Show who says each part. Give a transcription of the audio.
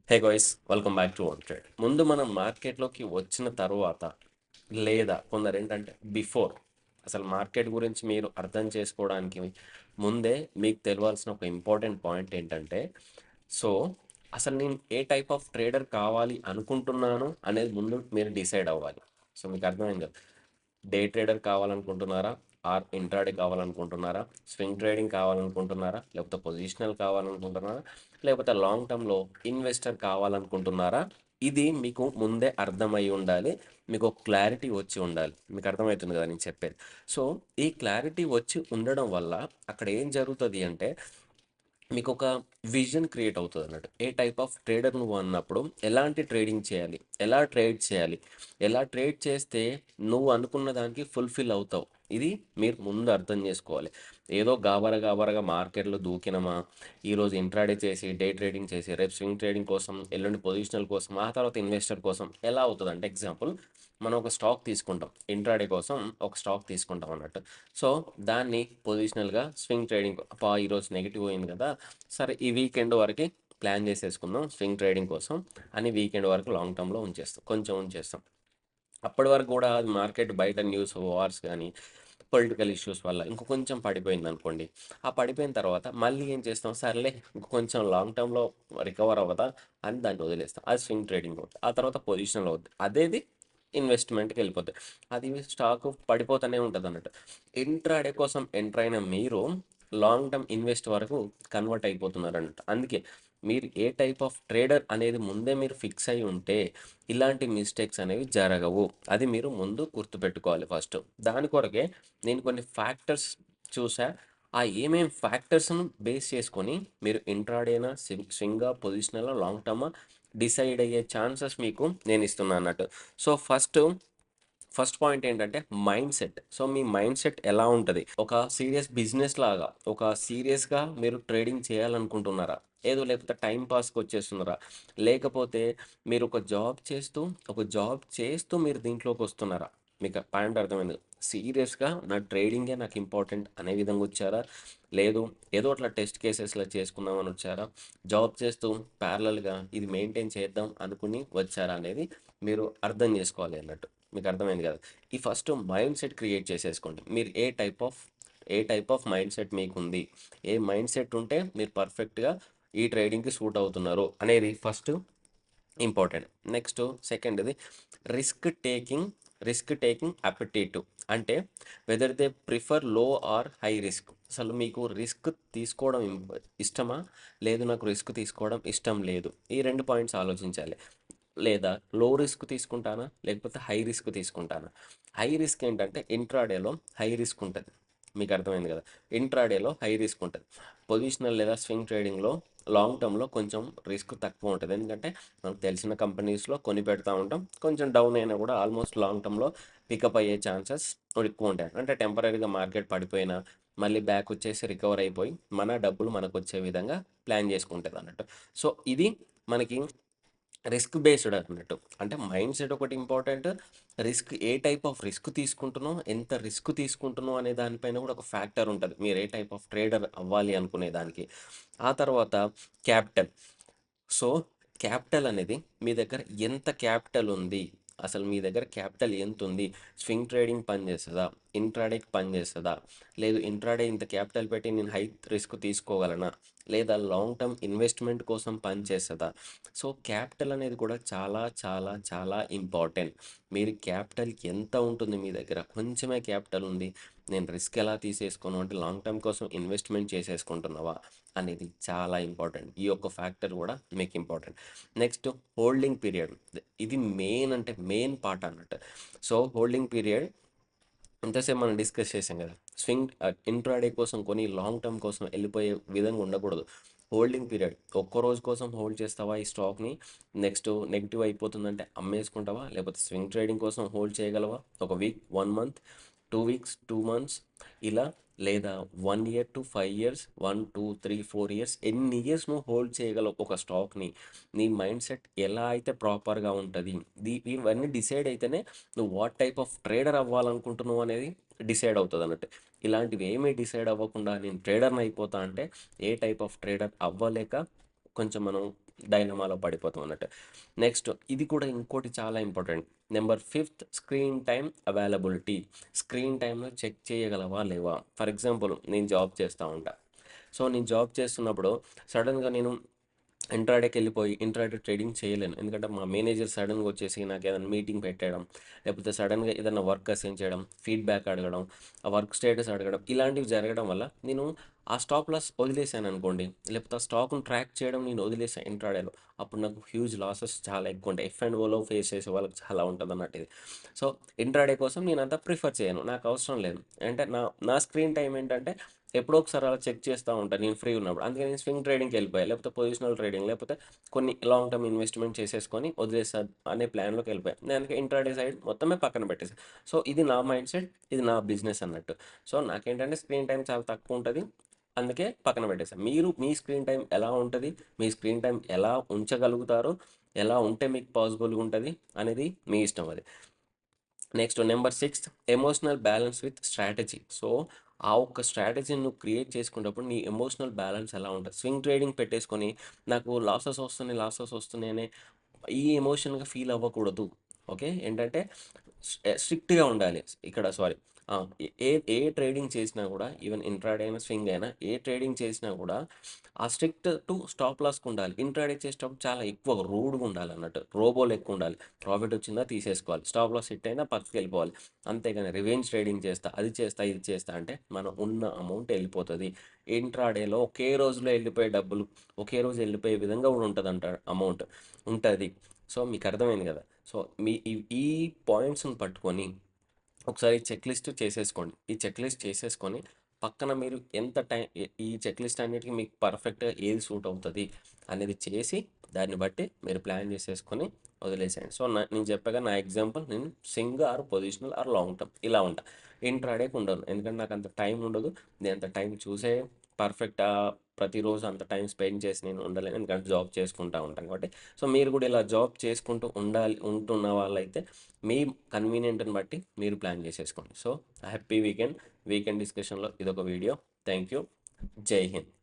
Speaker 1: Hey guys, welcome back to one trade. ముందు మనం మార్కెట్లోకి వచ్చిన తర్వాత లేదా కొందరు ఏంటంటే బిఫోర్ అసలు మార్కెట్ గురించి మీరు అర్థం చేసుకోవడానికి ముందే మీకు తెలియాల్సిన ఒక ఇంపార్టెంట్ పాయింట్ ఏంటంటే, సో అసలు నేను ఏ టైప్ ఆఫ్ ట్రేడర్ కావాలి అనుకుంటున్నాను అనేది ముందు మీరు డిసైడ్ అవ్వాలి. సో మీకు అర్థమైంది కదా, డే ట్రేడర్ కావాలనుకుంటున్నారా, ఆర్ ఇంట్రాడే కావాలనుకుంటున్నారా, స్వింగ్ ట్రేడింగ్ కావాలనుకుంటున్నారా, లేకపోతే పొజిషనల్ కావాలనుకుంటున్నారా, లేకపోతే లాంగ్ టర్మ్లో ఇన్వెస్టర్ కావాలనుకుంటున్నారా. ఇది మీకు ముందే అర్థమై ఉండాలి. మీకు ఒక క్లారిటీ వచ్చి ఉండాలి. మీకు అర్థమవుతుంది కదా నేను చెప్పేది. సో ఈ క్లారిటీ వచ్చి ఉండడం వల్ల అక్కడ ఏం జరుగుతుంది అంటే, మీకు ఒక విజన్ క్రియేట్ అవుతుంది అన్నట్టు. ఏ టైప్ ఆఫ్ ట్రేడర్ నువ్వు అన్నప్పుడు ఎలాంటి ట్రేడింగ్ చేయాలి, ఎలా ట్రేడ్ చేయాలి, ఎలా ట్రేడ్ చేస్తే నువ్వు అనుకున్న దానికి ఫుల్ఫిల్ అవుతావు. ఇది మీరు ముందు అర్థం చేసుకోవాలి. ఏదో గాబరగా మార్కెట్లో దూకినమా, ఈరోజు ఇంట్రాడే చేసి డే ట్రేడింగ్ చేసి రేపు స్వింగ్ ట్రేడింగ్ కోసం, ఎల్లుండి పొజిషనల్ కోసం, ఆ తర్వాత ఇన్వెస్టర్ కోసం ఎలా అవుతుంది అంటే, ఎగ్జాంపుల్ మనం ఒక స్టాక్ తీసుకుంటాం, ఇంట్రాడే కోసం ఒక స్టాక్ తీసుకుంటాం అన్నట్టు. సో దాన్ని పొజిషనల్గా స్వింగ్ ట్రేడింగ్, ఈరోజు నెగిటివ్ అయింది కదా, సరే ఈ వీకెండ్ వరకు ప్లాన్ చేసేసుకుందాం స్వింగ్ ట్రేడింగ్ కోసం అని వీకెండ్ వరకు లాంగ్ టర్మ్లో ఉంచేస్తాం, కొంచెం ఉంచేస్తాం. అప్పటి వరకు కూడా అది మార్కెట్ బయట న్యూస్ వార్స్ కానీ పొలిటికల్ ఇష్యూస్ వల్ల ఇంకో కొంచెం పడిపోయింది అనుకోండి. ఆ పడిపోయిన తర్వాత మళ్ళీ ఏం చేస్తాం, సర్లే ఇంకో కొంచెం లాంగ్ టర్మ్లో రికవర్ అవ్వదా అని దాన్ని వదిలేస్తాం. అది స్వింగ్ ట్రేడింగ్ అవుతుంది. ఆ తర్వాత పొజిషన్లో అవుతుంది, అదేది ఇన్వెస్ట్మెంట్కి వెళ్ళిపోతుంది. అది స్టాక్ పడిపోతూనే ఉంటుంది అన్నట్టు. ఇంట్రాడే కోసం ఎంటర్ అయిన మీరు లాంగ్ టర్మ్ ఇన్వెస్ట్ వరకు కన్వర్ట్ అయిపోతున్నారు అన్నట్టు. అందుకే మీరు ఏ టైప్ ఆఫ్ ట్రేడర్ అనేది ముందే మీరు ఫిక్స్ అయి ఉంటే ఇలాంటి మిస్టేక్స్ అనేవి జరగవు. అది మీరు ముందు గుర్తుపెట్టుకోవాలి ఫస్ట్. దాని కొరకే నేను కొన్ని ఫ్యాక్టర్స్ చూసా. ఆ ఏమేం ఫ్యాక్టర్స్ను బేస్ చేసుకొని మీరు ఇంట్రాడేనా, స్వింగా, పొజిషనల్, లాంగ్ టర్మా డిసైడ్ అయ్యే ఛాన్సెస్ మీకు నేను ఇస్తున్నాను అన్నట్టు. సో ఫస్ట్ పాయింట్ ఏంటంటే మైండ్ సెట్. సో మీ మైండ్ సెట్ ఎలా ఉంటుంది, ఒక సీరియస్ బిజినెస్ లాగా ఒక సీరియస్గా మీరు ట్రేడింగ్ చేయాలనుకుంటున్నారా, ఏదో లేకపోతే టైం పాస్కి వచ్చేస్తున్నారా, లేకపోతే మీరు ఒక జాబ్ చేస్తూ మీరు దీంట్లోకి వస్తున్నారా. మీకు పాయింట్ అర్థమైంది. సీరియస్గా నా ట్రేడింగే నాకు ఇంపార్టెంట్ అనే విధంగా వచ్చారా, లేదు ఏదో అట్లా టెస్ట్ కేసెస్లో చేసుకుందామని వచ్చారా, జాబ్ చేస్తూ ప్యారలల్గా ఇది మెయింటైన్ చేద్దాం అనుకుని వచ్చారా అనేది మీరు అర్థం చేసుకోవాలి అన్నట్టు. మీకు అర్థమైంది కదా. ఈ ఫస్ట్ మైండ్ సెట్ క్రియేట్ చేసేసుకోండి. మీరు ఏ టైప్ ఆఫ్ మైండ్ సెట్ మీకు ఉంది, ఏ మైండ్ సెట్ ఉంటే మీరు పర్ఫెక్ట్గా ఈ ట్రేడింగ్కి సూట్ అవుతున్నారు అనేది ఫస్ట్ ఇంపార్టెంట్. నెక్స్ట్ సెకండ్ది రిస్క్ టేకింగ్ అపెటిట్. అంటే whether they prefer low or high risk. అసలు మీకు రిస్క్ తీసుకోవడం ఇష్టమా, లేదు నాకు రిస్క్ తీసుకోవడం ఇష్టం లేదు, ఈ రెండు పాయింట్స్ ఆలోచించాలి. లేదా లో రిస్క్ తీసుకుంటానా, లేకపోతే హై రిస్క్ తీసుకుంటానా. హై రిస్క్ ఏంటంటే ఇంట్రాడేలో హై రిస్క్ ఉంటుంది. మీకు అర్థమైంది కదా. ఇంట్రాడేలో హై రిస్క్ ఉంటుంది. పొజిషనల్ లేదా స్వింగ్ ట్రేడింగ్లో లాంగ్ టర్మ్లో కొంచెం రిస్క్ తక్కువ ఉంటుంది. ఎందుకంటే మనకు తెలిసిన కంపెనీస్లో కొని పెడతా ఉంటాం, కొంచెం డౌన్ అయినా కూడా ఆల్మోస్ట్ లాంగ్ టర్మ్లో పికప్ అయ్యే ఛాన్సెస్ ఎక్కువ ఉంటాయి. అంటే టెంపరీగా మార్కెట్ పడిపోయినా మళ్ళీ బ్యాక్ వచ్చేసి రికవర్ అయిపోయి మన డబ్బులు మనకు వచ్చే విధంగా ప్లాన్ చేసుకుంటుంది అన్నట్టు. సో ఇది మనకి రిస్క్ బేస్డ్ అన్నట్టు. అంటే మైండ్ సెట్ ఒకటి ఇంపార్టెంట్. ఏ టైప్ ఆఫ్ రిస్క్ తీసుకుంటున్నావు, ఎంత రిస్క్ తీసుకుంటున్నావు అనే దానిపైన కూడా ఒక ఫ్యాక్టర్ ఉంటుంది, మీరు ఏ టైప్ ఆఫ్ ట్రేడర్ అవ్వాలి అనుకునే దానికి. ఆ తర్వాత క్యాపిటల్. సో క్యాపిటల్ అనేది మీ దగ్గర ఎంత క్యాపిటల్ ఉంది, అసలు మీ దగ్గర క్యాపిటల్ ఎంత ఉంది. స్వింగ్ ట్రేడింగ్ పని చేస్తుందా, ఇంట్రాడేకి పని చేస్తుందా, లేదు ఇంట్రాడే ఇంత క్యాపిటల్ పెట్టి నేను హై రిస్క్ తీసుకోగలనా, లేదా లాంగ్ టర్మ్ ఇన్వెస్ట్మెంట్ కోసం పని చేస్తుందా. సో క్యాపిటల్ అనేది కూడా చాలా చాలా చాలా ఇంపార్టెంట్. మీరు క్యాపిటల్ ఎంత ఉంటుంది మీ దగ్గర, కొంచెమే క్యాపిటల్ ఉంది, నేను రిస్క్ ఎలా తీసేసుకోను అంటే లాంగ్ టర్మ్ కోసం ఇన్వెస్ట్మెంట్ చేసేసుకుంటున్నావా అనేది చాలా ఇంపార్టెంట్. ఈ యొక్క ఫ్యాక్టర్ కూడా మీకు ఇంపార్టెంట్. Next holding period. ఇది మెయిన్, అంటే మెయిన్ పార్ట్ అన్నట్టు. సో హోల్డింగ్ పీరియడ్ ఇంతసేపు మనం డిస్కస్ చేసాం కదా, ఇంట్రాడే కోసం కొని లాంగ్ టర్మ్ కోసం వెళ్ళిపోయే విధంగా ఉండకూడదు. హోల్డింగ్ పీరియడ్, ఒక్క రోజు కోసం హోల్డ్ చేస్తావా ఈ స్టాక్ని, నెక్స్ట్ నెగిటివ్ అయిపోతుందంటే అమ్మేసుకుంటావా, లేకపోతే స్వింగ్ ట్రేడింగ్ కోసం హోల్డ్ చేయగలవా ఒక వీక్, 1 మంత్, 2 వీక్స్, 2 మంత్స్ ఇలా, లేదా 1 ఇయర్ టు 5 ఇయర్స్, 1 2 3 4 ఇయర్స్, ఎన్ని ఇయర్స్ నువ్వు హోల్డ్ చేయగలవు ఒక స్టాక్ని. నీ మైండ్ సెట్ ఎలా అయితే ప్రాపర్గా ఉంటుంది, ఇవన్నీ డిసైడ్ అయితేనే నువ్వు వాట్ టైప్ ఆఫ్ ట్రేడర్ అవ్వాలనుకుంటున్నావు అనేది డిసైడ్ అవుతుంది అన్నట్టు. ఇలాంటివి ఏమీ డిసైడ్ అవ్వకుండా నేను ట్రేడర్ని అయిపోతా అంటే ఏ టైప్ ఆఫ్ ట్రేడర్ అవ్వలేక కొంచెం మనం డైనమాలో పడిపోతాం అన్నట్టు. నెక్స్ట్ ఇది కూడా ఇంకోటి చాలా important. Number 5 screen time availability. Screen టైమ్‌లో చెక్ చేయగలవా లేవా? ఫర్ ఎగ్జాంపుల్ నేను జాబ్ చేస్తా ఉంటా. సో, నేను జాబ్ చేస్తున్నప్పుడు సడెన్‌గా నేను ఇంట్రాడే ట్రేడింగ్ చేయలేను. ఎందుకంటే మా మేనేజర్ సడెన్‌గా వచ్చేసి నాకేదైనా మీటింగ్ పెట్టేయడం, లేకపోతే సడెన్‌గా ఏదైనా వర్క్ అసైన్ చేయడం, ఫీడ్‌బ్యాక్ అడగడం, ఆ వర్క్ స్టేటస్ అడగడం, ఇలాంటివి జరగడం వల్ల నేను ఆ స్టాప్ లాస్ వదిలేసాననుకోండి, లేకపోతే ఆ స్టాక్‌ని ట్రాక్ చేయడం నేను వదిలేసా ఇంట్రాడేలో. అప్పుడు నాకు హ్యూజ్ లాసెస్ చాలా ఎక్కువుంటాయి. ఎఫ్ అండ్ ఓలో ఫేస్ చేసే వాళ్ళకి చాలా ఉంటదన్నట్టు ఇది. సో, ఇంట్రాడే కోసం నేనంత ప్రిఫర్ చేయను. నాకు అవసరం లేదు. అంటే నా నా స్క్రీన్ టైమ్ ఏంటంటే ఎప్పుడో ఒకసారి అలా చెక్ చేస్తా ఉంటాను నేను ఫ్రీ ఉన్నప్పుడు. అందుకే నేను స్వింగ్ ట్రేడింగ్‌కి వెళ్ళిపోయా. లేకపోతే పొజిషనల్ ట్రేడింగ్, లేకపోతే కొన్ని లాంగ్ టర్మ్ ఇన్వెస్ట్‌మెంట్ చేసేసుకొని వదిలేసా అనే ప్లాన్‌లోకి వెళ్ళిపోయా. నేను అందుకే ఇంట్రాడే సైడ్ మొత్తమే పక్కన పెట్టేసా. సో, ఇది నా మైండ్ సెట్. ఇది నా బిజినెస్ అన్నట్టు. సో, నాకేంటంటే స్క్రీన్ టైమ్ చాలా తక్కువ ఉంటది. అందుకే పక్కన పెట్టేసా. మీరు మీ స్క్రీన్ టైమ్ ఎలా ఉంటది? మీ స్క్రీన్ టైమ్ ఎలా ఉంచగలుగుతారు? ఎలా ఉంటే మీకు పాజిబుల్‌గా ఉంటది? అనేది మీ ఇష్టం అది. Next number 6 emotional balance with strategy. So, ఆ ఒక్క స్ట్రాటజీని నువ్వు క్రియేట్ చేసుకునేటప్పుడు నీ ఎమోషనల్ బ్యాలెన్స్ ఎలా ఉంటది? స్వింగ్ ట్రేడింగ్ పెట్టేసుకొని నాకు లాసెస్ వస్తున్నాయి అనే ఈ ఎమోషన్‌గా ఫీల్ అవ్వకూడదు. ఓకే. ఏంటంటే స్ట్రిక్ట్‌గా ఉండాలి. ఇక్కడ సారీ. ఆ! ఏ ఏ ట్రేడింగ్ చేసినా గూడా ఈవెన్ ఇంట్రాడే అయినా, స్వింగ్ అయినా ఏ ట్రేడింగ్ చేసినా గూడా ఆ స్ట్రిక్ట్ టు స్టాప్ లాస్‌కి ఉండాలి. ఇంట్రాడే చేసేటప్పుడు చాలా ఎక్కువ రూడ్‌గా ఉండాలన్నట్టు. రోబో లెక్క ఉండాలి. ప్రాఫిట్ వచ్చిందా తీసేసుకోవాలి. స్టాప్ లాస్ హిట్ అయినా పక్కకెళ్ళిపోవాలి. అంతేగాని రివెంజ్ ట్రేడింగ్ చేస్తా, అది చేస్తా, ఇది చేస్తా అంటే మనం ఉన్న అమౌంట్ ఎళ్ళిపోతది. ఇంట్రాడేలో ఒకే రోజులో ఎళ్ళిపోయే డబ్బులు, ఒకే రోజు ఎళ్ళిపోయే విధంగా గూడా ఉంటదంట అమౌంట్. ఉంటది. సో, మీకు అర్థమైంది గదా! సో, మీ ఈ పాయింట్స్‌ని పట్టుకొని ఒకసారి చెక్ లిస్ట్ చేసేసుకోండి. ఈ చెక్ లిస్ట్ చేసేసుకొని పక్కన మీరు ఎంత టైం ఈ చెక్ లిస్ట్ అన్నిటికి మీకు పర్ఫెక్ట్‌గా ఏది సూట్ అవుతది అనేది చేసి దాన్ని బట్టి మీరు ప్లాన్ చేసేసుకొని వదిలేసేయండి. సో, నేను చెప్పాగా నా ఎగ్జాంపుల్ నేను swing or positional or long term ఇలా ఉంటా. ఇంట్రాడేకి ఉండను. ఎందుకంటే నాకు అంత టైం ఉండదు. నేను అంత టైం చూసే ప్రతిరోజు అంత టైం స్పెండ్ చేసి నేను ఉండలేను. ఎందుకంటే జాబ్ చేసుకుంటా ఉంటాను కాబట్టి. సో, మీరు కూడా ఇలా జాబ్ చేసుకుంటూ ఉంటున్న వాళ్ళైతే మీ కన్వీనియంట్‌ని బట్టి మీరు ప్లాన్ చేసేసుకోండి. So, happy weekend. వీకెండ్ డిస్కషన్‌లో ఇదొక వీడియో. Thank you. జై హింద్.